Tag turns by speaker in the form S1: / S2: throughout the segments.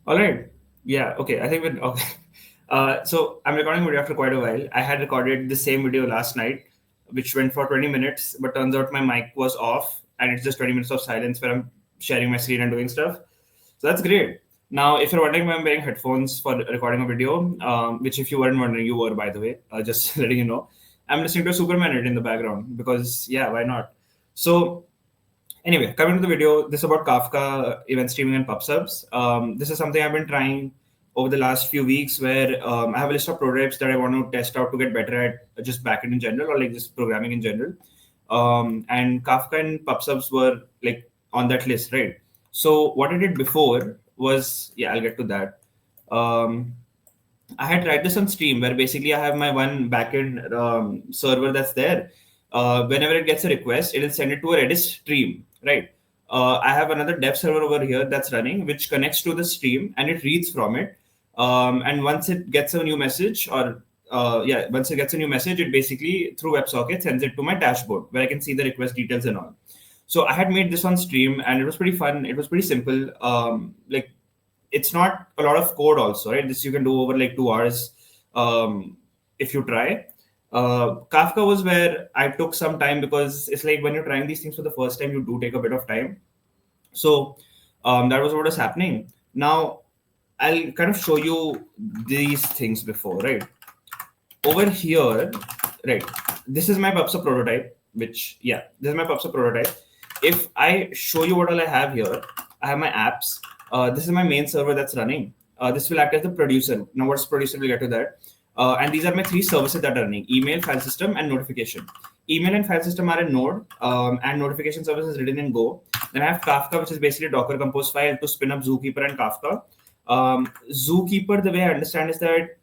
S1: All right. Yeah. Okay. I think we're okay. So I'm recording a video after quite a while. I had recorded the same video last night, which went for 20 minutes, but turns out my mic was off, and it's just 20 minutes of silence where I'm sharing my screen and doing stuff. So that's great. Now, if you're wondering why I'm wearing headphones for recording a video, which if you weren't wondering, you were, by the way, just letting you know, I'm listening to a Superman edit in the background because, yeah, why not? So anyway, coming to the video, this is about Kafka event streaming and Pubsubs. This is something I've been trying over the last few weeks where I have a list of prototypes that I want to test out to get better at just backend in general or like just programming in general. And Kafka and Pubsubs were like on that list, right? So what I did before was, yeah, I'll get to that. Um, I had tried this on Steam where basically I have my one backend server that's there. Whenever it gets a request, it'll send it to a Redis stream, right? I have another dev server over here that's running, which connects to the stream and it reads from it. And once it gets a new message, once it gets a new message, it basically through WebSocket sends it to my dashboard where I can see the request details and all. So I had made this on stream and it was pretty fun. It was pretty simple. Like it's not a lot of code also, right? This you can do over like 2 hours if you try. Kafka was where I took some time because it's like when you're trying these things for the first time, you do take a bit of time. So that was what was happening. Now I'll kind of show you these things before, right? Over here, right? This is my Pubsub prototype, which yeah, this is my Pubsub prototype. If I show you what all I have here, I have my apps. This is my main server that's running. This will act as the producer. Now, what's producer? We'll get to that. And these are my three services that are running: email, file system, and notification. Email and file system are in Node, and notification service is written in Go. Then I have Kafka, which is basically a Docker Compose file to spin up Zookeeper and Kafka. Zookeeper, the way I understand is that,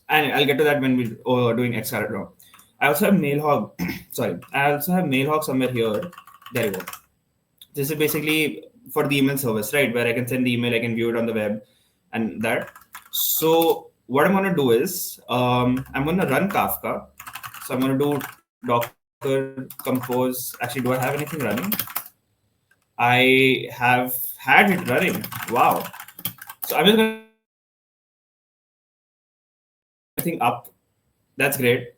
S1: and I'll get to that when we're doing Xcaret. I also have Mailhog. Sorry, I also have Mailhog somewhere here. There you go. This is basically for the email service, right? Where I can send the email, I can view it on the web, and that. So what I'm gonna do is I'm gonna run Kafka. So I'm gonna do Docker compose. Actually, do I have anything running? I have had it running. Wow. So I'm just gonna everything up. That's great.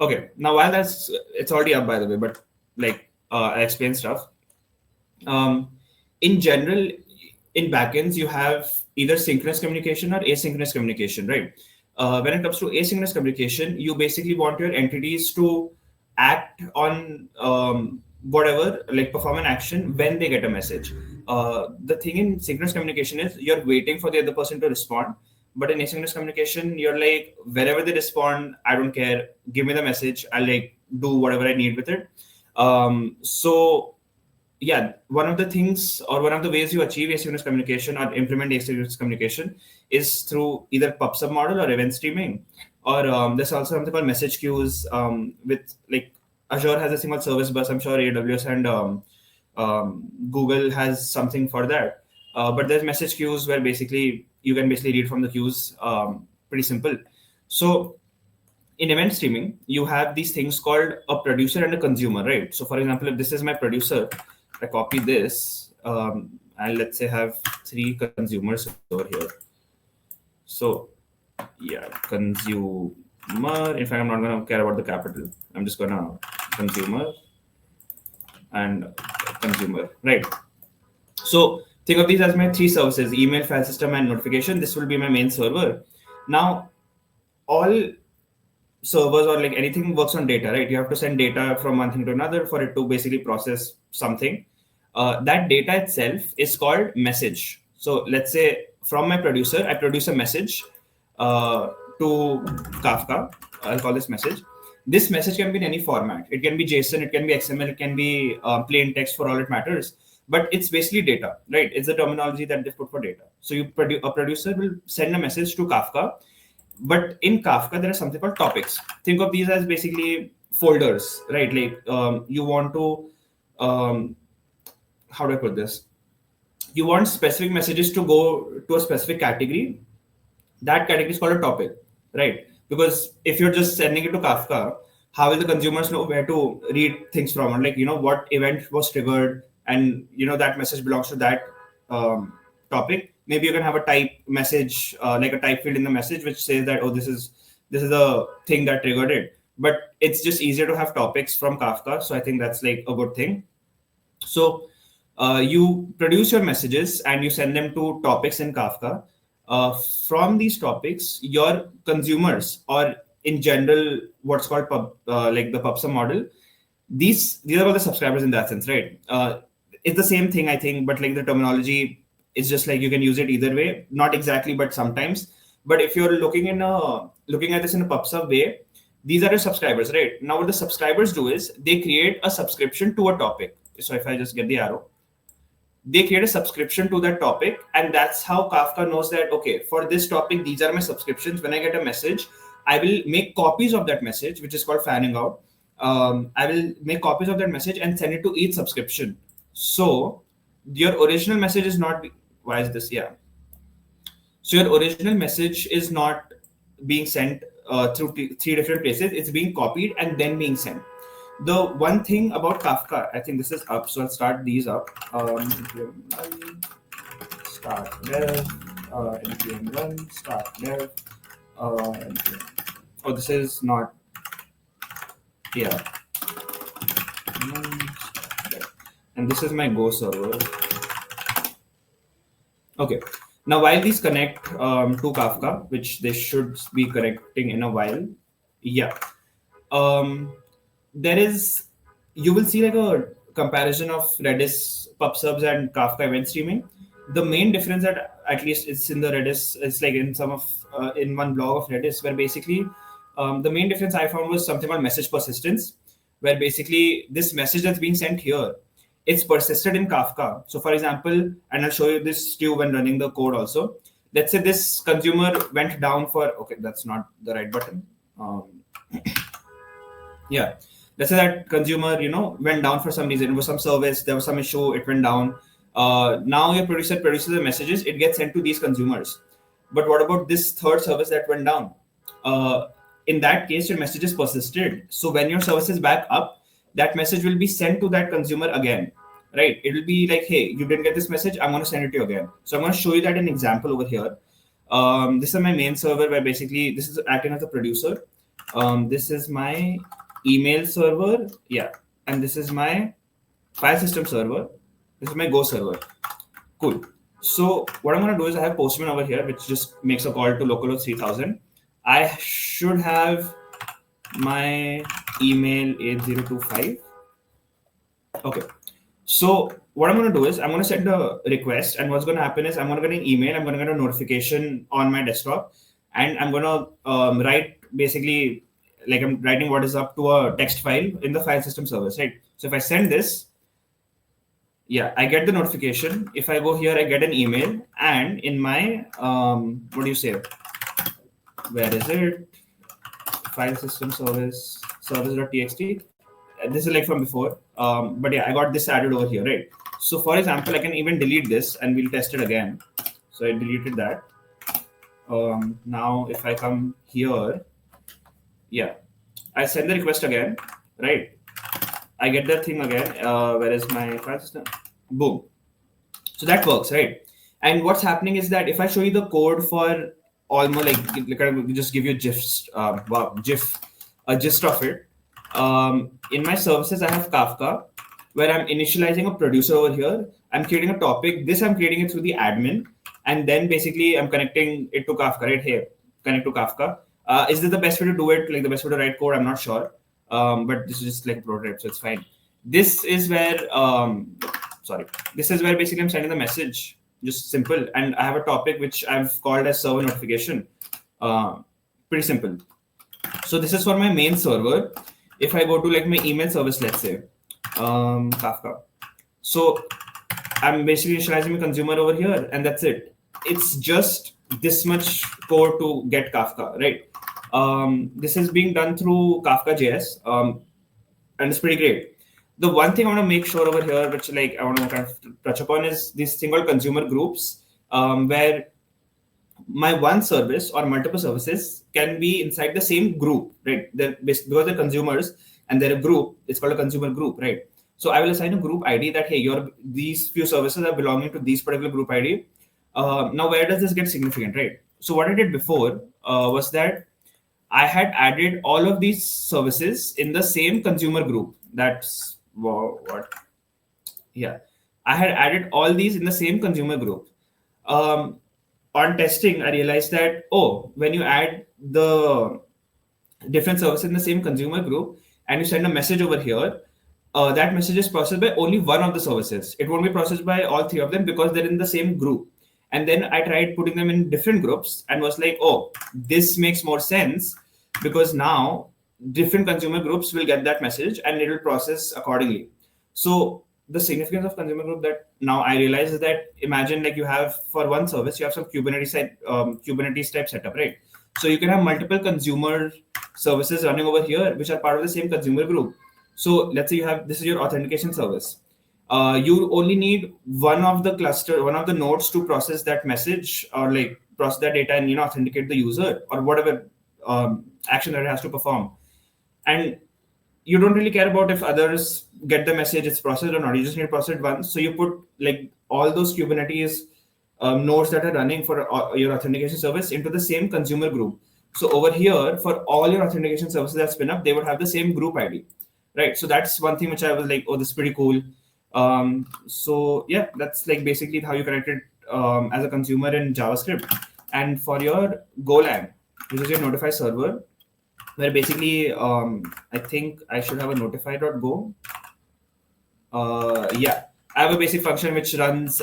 S1: Okay, now while it's already up by the way, but like I explain stuff. Um, in general, in backends, you have either synchronous communication or asynchronous communication, right? When it comes to asynchronous communication, you basically want your entities to act on whatever, like perform an action when they get a message. The thing in synchronous communication is you're waiting for the other person to respond. But in asynchronous communication, you're like, wherever they respond, I don't care. Give me the message. I'll like do whatever I need with it. So yeah, one of the things or one of the ways you achieve asynchronous communication or implement asynchronous communication is through either PubSub model or event streaming. Or there's also something called message queues with like Azure has a single service bus. I'm sure AWS and Google has something for that. But there's message queues where basically you can basically read from the queues. Pretty simple. So in event streaming, you have these things called a producer and a consumer, right? So for example, if this is my producer, I copy this, and let's say have three consumers over here. So yeah, consumer. In fact, I'm not gonna care about the capital. I'm just gonna consumer and consumer, right? So think of these as my three services: email, file system, and notification. This will be my main server. Now, all servers or like anything works on data, right? You have to send data from one thing to another for it to basically process something. That data itself is called message. So let's say from my producer, I produce a message to Kafka. I'll call this message. This message can be in any format. It can be JSON, it can be XML, it can be plain text for all it matters. But it's basically data, right? It's the terminology that they put for data. So a producer will send a message to Kafka, but in Kafka, there is something called topics. Think of these as basically folders, right? Like you want to, how do I put this? You want specific messages to go to a specific category. That category is called a topic, right? Because if you're just sending it to Kafka, how will the consumers know where to read things from? Like, what event was triggered and, that message belongs to that topic. maybe you can have a type message, like a type field in the message, which says that, oh, this is a thing that triggered it. But it's just easier to have topics from Kafka. So I think that's like a good thing. So you produce your messages and you send them to topics in Kafka. From these topics, your consumers, or in general, what's called like the Pubsub model, these are all the subscribers in that sense, right? It's the same thing, I think, but like the terminology is just like you can use it either way. Not exactly, but sometimes. But if you're looking at this in a Pubsub way, these are your subscribers, right? Now, what the subscribers do is they create a subscription to a topic. So if I just get the arrow, they create a subscription to that topic, and that's how Kafka knows that, okay, for this topic, these are my subscriptions. When I get a message, I will make copies of that message, which is called fanning out. I will make copies of that message and send it to each subscription. So your original message is not, why is this? Yeah. So your original message is not being sent through three different places. It's being copied and then being sent. The one thing about Kafka, I think this is up, so I'll start these up. Start dev, npm run, start dev, npm. Oh, this is not, yeah. And this is my Go server. Okay. Now, while these connect to Kafka, which they should be connecting in a while, yeah. There is, you will see like a comparison of Redis, Pubsubs, and Kafka event streaming. The main difference that at least it's in the Redis, it's like in some of in one blog of Redis, where basically the main difference I found was something called message persistence, where basically this message that's being sent here, it's persisted in Kafka. So for example, and I'll show you this too when running the code also. Let's say this consumer went down for, okay, that's not the right button. Yeah. Let's say that consumer, went down for some reason. It was some service, there was some issue, it went down. Now your producer produces the messages, it gets sent to these consumers. But what about this third service that went down? In that case, your message is persisted. So when your service is back up, that message will be sent to that consumer again, right? It will be like, hey, you didn't get this message, I'm going to send it to you again. So I'm going to show you that an example over here. This is my main server where basically this is acting as a producer. This is my email server, yeah, and this is my file system server. This is my Go server. Cool. So what I'm going to do is I have Postman over here, which just makes a call to localhost 3000. I should have my email 8025. Okay. So what I'm going to do is I'm going to send a request, and what's going to happen is I'm going to get an email, I'm going to get a notification on my desktop, and I'm going to write basically like I'm writing what is up to a text file in the file system service, right? So if I send this, yeah, I get the notification. If I go here, I get an email, and in my what do you say? Where is it? File system service service.txt. This is like from before, but yeah, I got this added over here, right? So for example, I can even delete this, and we'll test it again. So I deleted that. Now if I come here, yeah, I send the request again, right? I get that thing again. Where is my file system? Boom. So that works, right? And what's happening is that if I show you the code for almost like I just give you a gist, a gist of it. In my services, I have Kafka, where I'm initializing a producer over here. I'm creating a topic. This I'm creating it through the admin, and then basically I'm connecting it to Kafka right here. Connect to Kafka. Is this the best way to do it? Like the best way to write code? I'm not sure. But this is just like a prototype, so it's fine. This is where, this is where basically I'm sending the message, just simple. And I have a topic which I've called as server notification. Pretty simple. So this is for my main server. If I go to like my email service, let's say, Kafka. So I'm basically initializing my consumer over here, and that's it. It's just this much code to get Kafka, right? This is being done through Kafka.js, and it's pretty great. The one thing I want to make sure over here, which like I want to kind of touch upon, is this thing called consumer groups, where my one service or multiple services can be inside the same group, right? Because they're consumers and they're a group, it's called a consumer group, right? So I will assign a group ID that, hey, these few services are belonging to these particular group ID. Now, where does this get significant, right? So, what I did before was that I had added all of these services in the same consumer group. That's what, yeah. I had added all these in the same consumer group. Um, on testing, I realized that, oh, when you add the different services in the same consumer group and you send a message over here, that message is processed by only one of the services. It won't be processed by all three of them because they're in the same group. And then I tried putting them in different groups and was like, oh, this makes more sense because now different consumer groups will get that message and it will process accordingly. So the significance of consumer group that now I realize is that imagine like you have for one service you have some Kubernetes type setup, right? So you can have multiple consumer services running over here which are part of the same consumer group. So let's say you have this is your authentication service. You only need one of the nodes to process that message or like process that data and authenticate the user or whatever action that it has to perform. And you don't really care about if others get the message it's processed or not. You just need to process it once. So you put like all those Kubernetes nodes that are running for your authentication service into the same consumer group. So over here, for all your authentication services that spin up, they would have the same group ID, right? So that's one thing which I was like, oh, this is pretty cool. So yeah, that's like basically how you connect it as a consumer in JavaScript. And for your Golang, which is your notify server, where basically I think I should have a notify.go. Yeah, I have a basic function which runs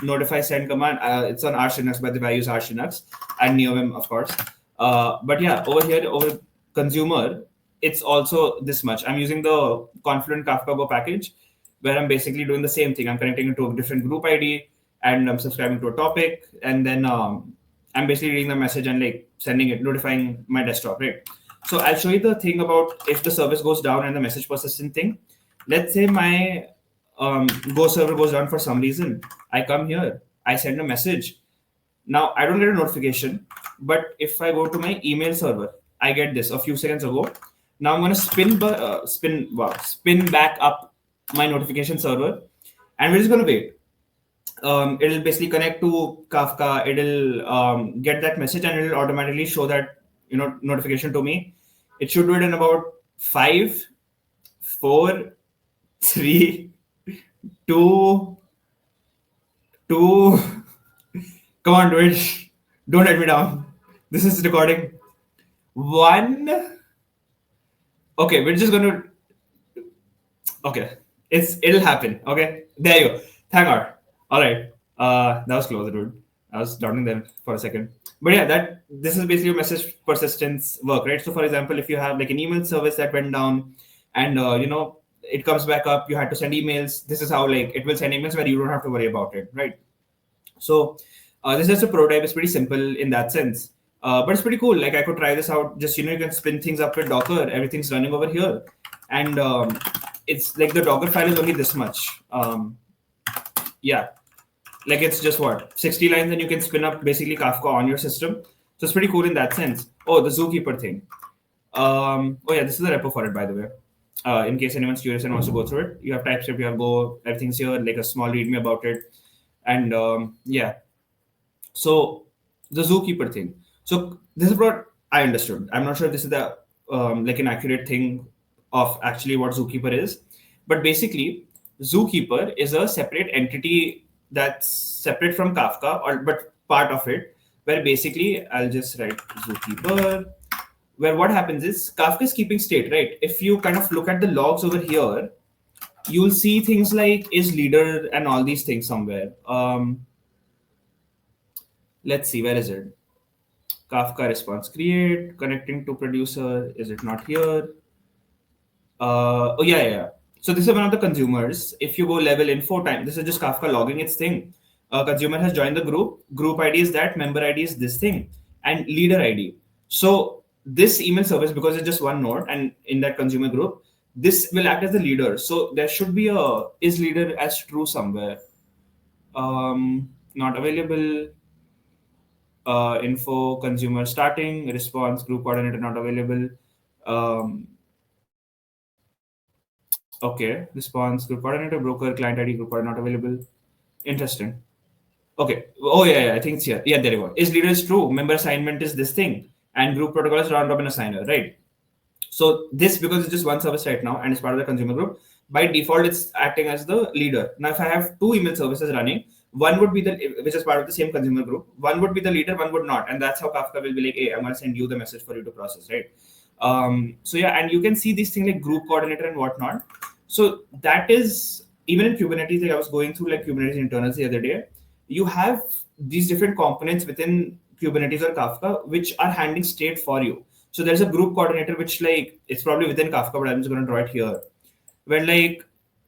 S1: notify send command. It's on Arch Linux, by the way, I use Arch Linux and NeoVim, of course. But yeah, over here, over consumer, it's also this much. I'm using the Confluent Kafka Go package where I'm basically doing the same thing. I'm connecting it to a different group ID and I'm subscribing to a topic. And then I'm basically reading the message and like sending it, notifying my desktop, right? So I'll show you the thing about if the service goes down and the message persistent thing. Let's say my Go server goes down for some reason. I come here, I send a message. Now I don't get a notification, but if I go to my email server, I get this a few seconds ago. Now I'm going to spin back up my notification server, and we're just going to wait. It'll basically connect to Kafka. It'll get that message and it'll automatically show that notification to me. It should do it in about 5, 4, 3, 2, 2. Come on, do it. Don't let me down. This is recording. 1. Okay, we're just gonna. Okay, it'll happen. Okay, there you go. Thank God. All right. That was close, dude. I was doubting them for a second. But yeah, this is basically a message persistence work, right? So, for example, if you have like an email service that went down, and it comes back up, you had to send emails. This is how like it will send emails where you don't have to worry about it, right? So this is just a prototype. It's pretty simple in that sense, but it's pretty cool. Like I could try this out. Just you can spin things up with Docker. Everything's running over here, and it's like the Docker file is only this much. Yeah, like it's just what 60 lines, and you can spin up basically Kafka on your system. So it's pretty cool in that sense. Oh, the Zookeeper thing. Oh yeah, this is the repo for it, by the way. In case anyone's curious and wants to go through it, you have TypeScript, you have Go, everything's here, like a small README about it, and yeah. So the Zookeeper thing. So this is what I understood. I'm not sure if this is the like an accurate thing of actually what Zookeeper is, but basically Zookeeper is a separate entity that's separate from Kafka, or but part of it. Where basically I'll just write Zookeeper. Where what happens is Kafka is keeping state, right? If you kind of look at the logs over here, you'll see things like is leader and all these things somewhere. Let's see, where is it? Kafka response create, connecting to producer. Is it not here? Oh, yeah, yeah, yeah. So this is one of the consumers. If you go level info time, this is just Kafka logging its thing. Consumer has joined the group. Group ID is that, member ID is this thing, and leader ID. So this email service, because it's just one node, and in that consumer group, this will act as the leader. So there should be a is leader as true somewhere. Not available. Info consumer starting response group coordinator not available. Okay, response group coordinator broker client ID group coordinator not available. Interesting. Okay. Oh yeah, yeah, I think it's here. Yeah, there you go. Is leader is true. Member assignment is this thing, and group protocol is round robin assigner, right? So this, because it's just one service right now and it's part of the consumer group, by default it's acting as the leader. Now if I have two email services running, one would be the, which is part of the same consumer group, one would be the leader, one would not, and that's how Kafka will be like, hey, I'm going to send you the message for you to process, right? So yeah, and you can see these things like group coordinator and whatnot. So that is even in Kubernetes. Like I was going through like Kubernetes internals the other day. You have these different components within Kubernetes or Kafka which are handling state for you. So there's a group coordinator which like it's probably within Kafka, but I'm just going to draw it here. Where like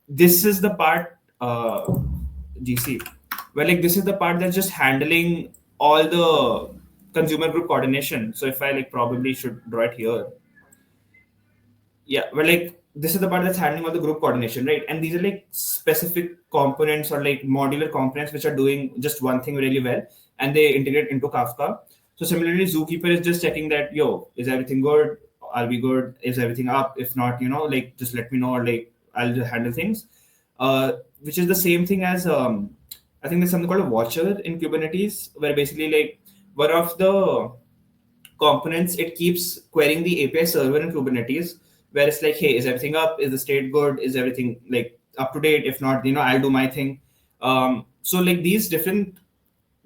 S1: this is the part GC, where like this is the part that's just handling all the consumer group coordination. So if I like probably should draw it here. Yeah, well, like this is the part that's handling all the group coordination, right? And these are like specific components or like modular components which are doing just one thing really well, and they integrate into Kafka. So similarly, Zookeeper is just checking that, yo, is everything good? Are we good? Is everything up? If not, like just let me know, or like I'll just handle things. Which is the same thing as I think there's something called a watcher in Kubernetes, where basically like one of the components, it keeps querying the API server in Kubernetes, where it's like, hey, is everything up? Is the state good? Is everything like up to date? If not, I'll do my thing. So like these different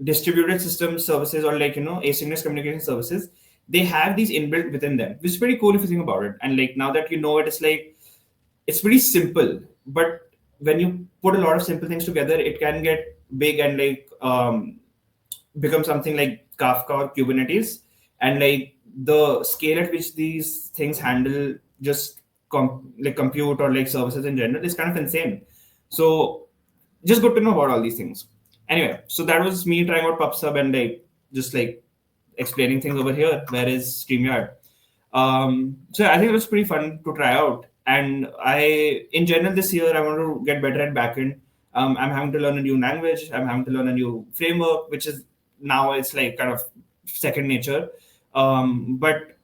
S1: distributed system services, or like asynchronous communication services, they have these inbuilt within them, which is pretty cool if you think about it. And like now that you know it, it's like it's pretty simple, but when you put a lot of simple things together, it can get big and like become something like Kafka or Kubernetes. And like the scale at which these things handle just like compute or like services in general is kind of insane. So just good to know about all these things. Anyway, so that was me trying out PubSub and like just like explaining things over here. Where is StreamYard? So I think it was pretty fun to try out. And in general, this year, I want to get better at backend. I'm having to learn a new language. I'm having to learn a new framework, which is now it's like kind of second nature. But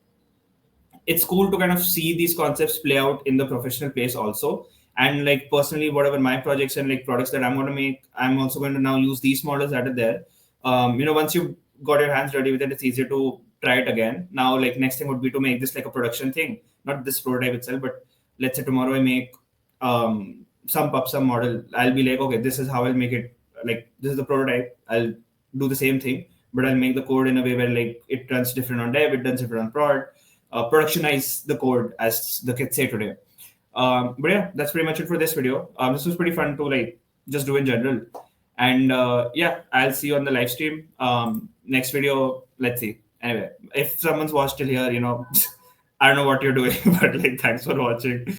S1: it's cool to kind of see these concepts play out in the professional place also. And like personally, whatever my projects and like products that I'm going to make, I'm also going to now use these models that are there. Once you've got your hands ready with it, it's easier to try it again. Now, like next thing would be to make this like a production thing, not this prototype itself, but let's say tomorrow I make some PubSub model. I'll be like, okay, this is how I'll make it. Like this is the prototype. I'll do the same thing, but I'll make the code in a way where like it runs different on dev, it runs different on prod, productionize the code, as the kids say today. But yeah, that's pretty much it for this video. This was pretty fun to like just do in general. And yeah, I'll see you on the live stream. Next video, let's see. Anyway, if someone's watched till here, I don't know what you're doing, but like thanks for watching.